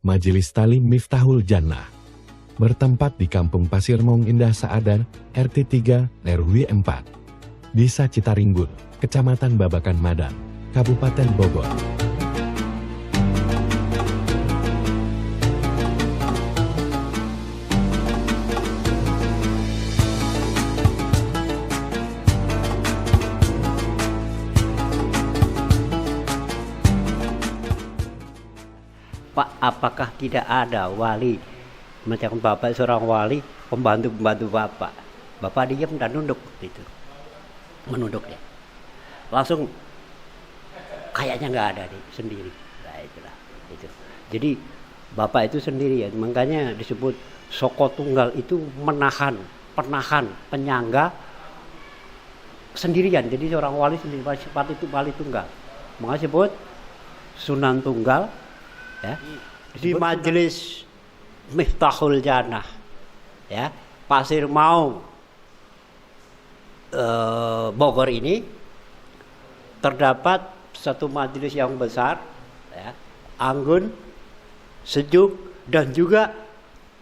Majelis Talim Miftahul Jannah. Bertempat di Kampung Pasir Maung Indah Saadar, RT 3, RW 4. Desa Citaringbun, Kecamatan Babakan Madang, Kabupaten Bogor. Pak, apakah tidak ada wali macam Bapak seorang wali, pembantu-pembantu Bapak? Bapak diam dan nunduk gitu. Menunduk dia. Langsung kayaknya nggak ada nih, sendiri. Nah, itulah itu. Jadi Bapak itu sendiri ya, makanya disebut Soko Tunggal itu menahan, penahan, penyangga sendirian. Jadi seorang wali sendiri, sifat itu wali tunggal. Makanya disebut Sunan Tunggal. Ya, di Majelis Miftahul Jannah, ya, Pasir Maung, Bogor ini terdapat satu majelis yang besar, ya, anggun, sejuk, dan juga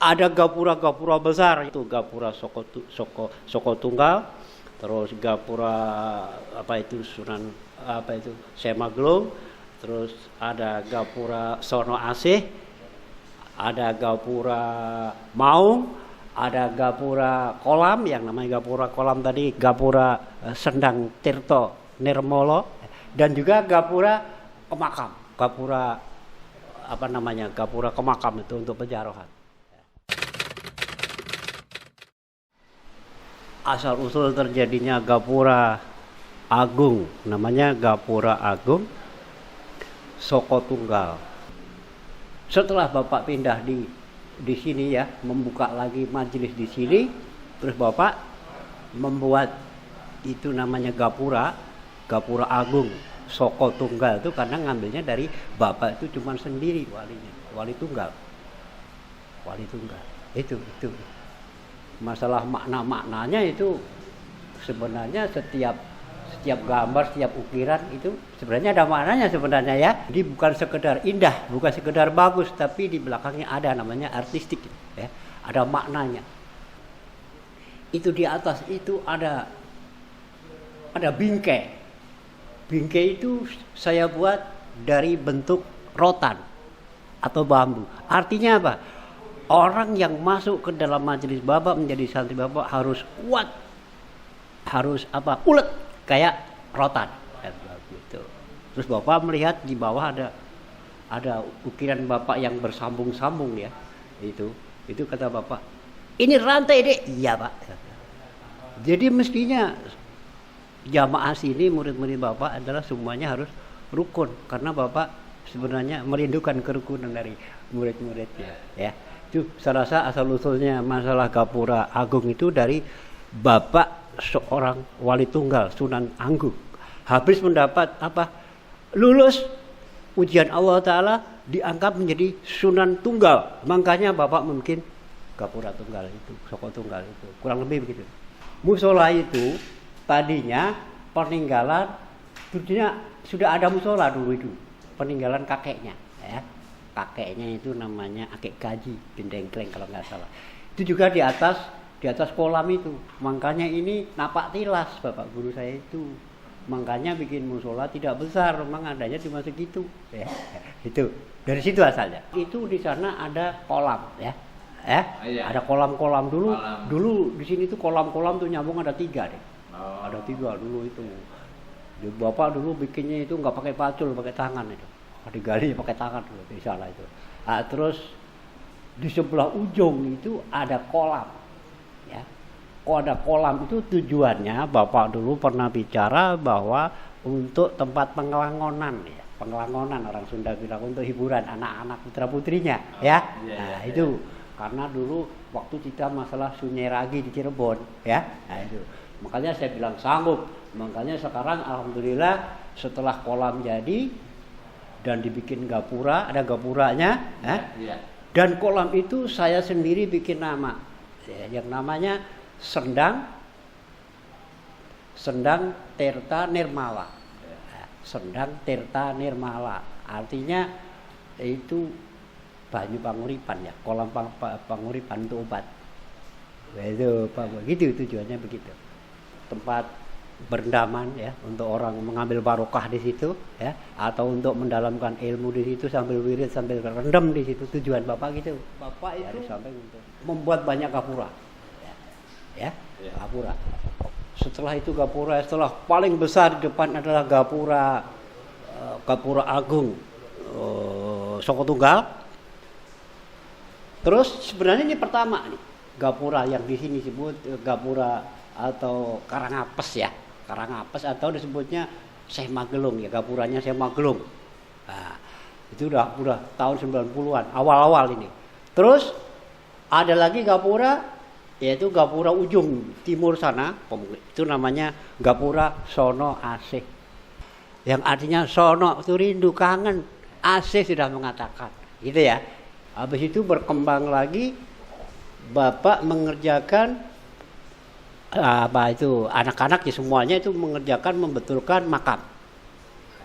ada gapura-gapura besar, itu gapura Soko Tunggal, terus gapura Sunan Semaglung. Terus ada gapura Sono Asih, ada gapura Maung, ada gapura Kolam, yang namanya gapura Kolam tadi, gapura Sendang Tirto Nirmolo, dan juga gapura Kemakam, gapura gapura Kemakam itu untuk penjarohan. Asal usul terjadinya gapura Agung, namanya gapura Agung Soko Tunggal. Setelah Bapak pindah di sini ya, membuka lagi majelis di sini, terus Bapak membuat itu namanya gapura Agung Soko Tunggal itu karena ngambilnya dari Bapak itu cuma sendiri walinya, wali tunggal. Itu masalah maknanya itu sebenarnya setiap gambar, setiap ukiran itu sebenarnya ada maknanya sebenarnya ya. Jadi bukan sekedar indah, bukan sekedar bagus, tapi di belakangnya ada namanya artistik ya. Ada maknanya. Itu di atas itu ada bingkai. Bingkai itu saya buat dari bentuk rotan atau bambu. Artinya apa? Orang yang masuk ke dalam majelis Bapak menjadi santri Bapak harus kuat. Harus ulet kayak rotan gitu. Terus Bapak melihat di bawah ada ukiran Bapak yang bersambung-sambung ya. Itu kata Bapak, ini rantai deh. Iya Pak. Jadi mestinya jamaah sini murid-murid Bapak adalah semuanya harus rukun karena Bapak sebenarnya merindukan kerukunan dari murid-muridnya ya. Itu saya rasa asal usulnya masalah gapura Agung itu dari Bapak seorang wali tunggal Sunan Anggung. Habis mendapat lulus ujian Allah Ta'ala, diangkat menjadi Sunan Tunggal. Makanya Bapak mungkin gapura tunggal itu, Soko Tunggal itu, kurang lebih begitu. Musola itu tadinya peninggalan, sudah ada musola dulu itu, peninggalan kakeknya ya. Kakeknya itu namanya Akek Kaji Gendengkleng kalau nggak salah. Itu juga di atas kolam itu. Makanya ini napak tilas Bapak guru saya itu. Makanya bikin musola tidak besar, memang adanya cuma segitu ya. Itu dari situ asalnya. Itu di sana ada kolam ya. Iya. Ada kolam-kolam dulu di sini tuh kolam-kolam tuh nyambung ada 3 deh. Ada 3 dulu itu. Bapak dulu bikinnya itu nggak pakai pacul, pakai tangan itu. Digali pakai tangan dulu di sana itu. Terus di sebelah ujung itu ada kolam. Ya. Ada kolam itu tujuannya Bapak dulu pernah bicara bahwa untuk tempat pengelangonan ya. Pengelangonan orang Sunda bilang untuk hiburan anak-anak putra-putrinya ya. Nah, itu karena dulu waktu kita masalah Sungai Ragi di Cirebon ya. Nah, itu. Makanya saya bilang sanggup. Makanya sekarang alhamdulillah setelah kolam jadi dan dibikin gapura, ada gapuranya ya. Dan kolam itu saya sendiri bikin nama ya, yang namanya Sendang Tirta Nirmala. Sendang Tirta Nirmala. Artinya itu banyu panguripan ya, kolam panguripan untuk obat. Nah, itu begitu tujuannya begitu. Tempat berendaman ya untuk orang mengambil barokah di situ ya, atau untuk mendalamkan ilmu di situ sambil wirid sambil rendam di situ, tujuan Bapak gitu. Bapak itu sampai untuk membuat banyak gapura. Ya, gapura. Setelah itu gapura, setelah paling besar di depan adalah gapura agung Soko Tunggal. Terus sebenarnya ini pertama nih, gapura yang di sini disebut gapura atau Karangapes ya, Karangapes atau disebutnya Syekh Magelung ya, gapuranya Syekh Magelung. Nah, itu udah tahun 90-an, awal-awal ini. Terus ada lagi gapura, yaitu gapura ujung timur sana, itu namanya gapura Sono Asih. Yang artinya sono itu rindu, kangen, Asih sudah mengatakan, gitu ya. Habis itu berkembang lagi, Bapak mengerjakan anak-anak ya semuanya itu mengerjakan membetulkan makam.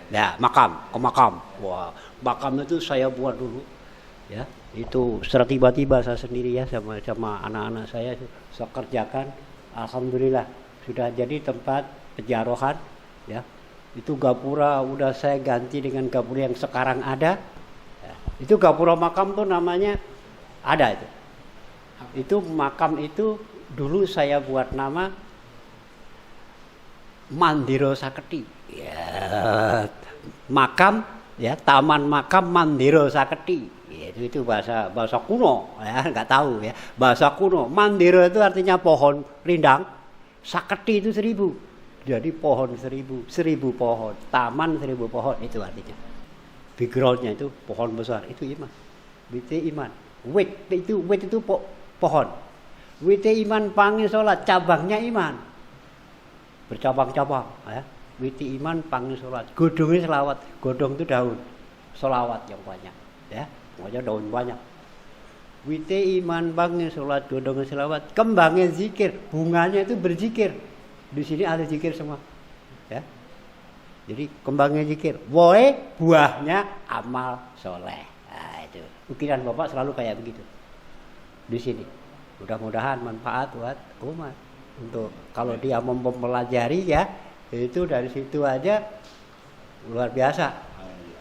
Ya, ke makam. Wah, makam itu saya buat dulu. Ya, itu secara tiba-tiba saya sendiri ya sama anak-anak saya kerjakan. Alhamdulillah sudah jadi tempat penjarohan ya. Itu gapura udah saya ganti dengan gapura yang sekarang ada. Ya, itu gapura makam tuh namanya ada itu. Itu makam itu dulu saya buat nama Mandiro Saketi. Ya, makam ya, taman makam Mandiro Saketi. Ya, itu bahasa kuno ya, nggak tahu ya. Bahasa kuno. Mandiro itu artinya pohon rindang. Saketi itu 1000. Jadi pohon 1000 pohon, taman 1000 pohon itu artinya. Backgroundnya itu pohon besar, itu iman. Wite iman. Wit itu pohon. Wite iman panggil sholat, cabangnya iman. Bercabang-cabang ya. Wite iman panggil sholat. Godongnya selawat. Godong itu daun. Selawat yang banyak ya. Pokoknya daun banyak. Wite iman panggil sholat, godongnya selawat. Kembangnya zikir, bunganya itu berzikir. Di sini ada zikir semua, ya. Jadi kembangnya zikir, woe buahnya amal soleh. Nah, itu ukiran Bapak selalu kayak begitu. Di sini, mudah-mudahan manfaat buat umat. Untuk kalau dia mempelajari ya, itu dari situ aja luar biasa.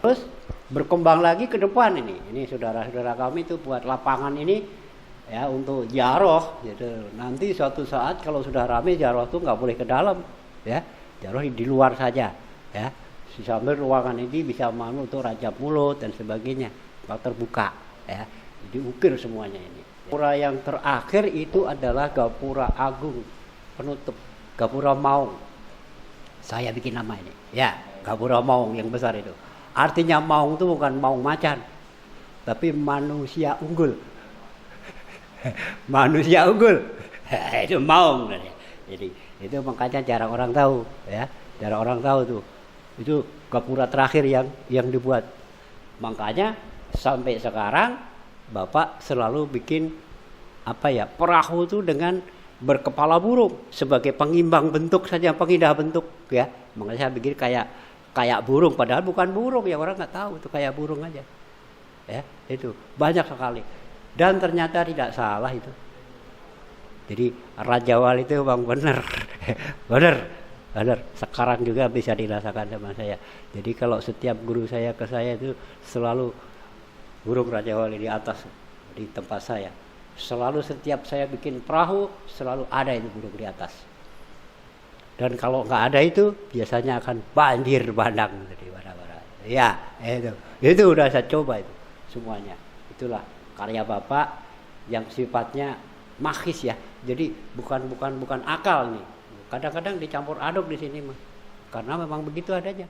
Terus berkembang lagi ke depan ini. Ini saudara-saudara kami itu buat lapangan ini. Ya untuk jaroh gitu. Nanti suatu saat kalau sudah ramai jaroh tuh nggak boleh ke dalam ya, jaroh di luar saja ya, sambil ruangan ini bisa mau untuk rajab mulut dan sebagainya, terbuka ya, diukir semuanya ini. Gapura yang terakhir itu adalah gapura agung penutup, gapura maung. Saya bikin nama ini ya, gapura maung yang besar itu. Artinya maung itu bukan maung macan, tapi manusia unggul. Manusia unggul. Itu maung. Jadi itu makanya jarang orang tahu ya, jarang orang tahu tuh. Itu gapura terakhir yang dibuat. Makanya sampai sekarang Bapak selalu bikin perahu itu dengan berkepala burung sebagai pengimbang bentuk saja, pengindah bentuk ya. Makanya saya bikin kayak burung, padahal bukan burung ya, orang nggak tahu itu kayak burung aja. Ya, itu banyak sekali. Dan ternyata tidak salah itu. Jadi Raja Wali itu bang bener. Sekarang juga bisa dirasakan sama saya. Jadi kalau setiap guru saya ke saya itu selalu burung Raja Wali di atas di tempat saya. Selalu setiap saya bikin perahu selalu ada itu burung di atas. Dan kalau nggak ada itu biasanya akan banjir bandang di mana-mana. Ya itu udah saya coba itu semuanya. Itulah karya Bapak yang sifatnya magis ya. Jadi bukan akal nih. Kadang-kadang dicampur aduk di sini mah. Karena memang begitu adanya.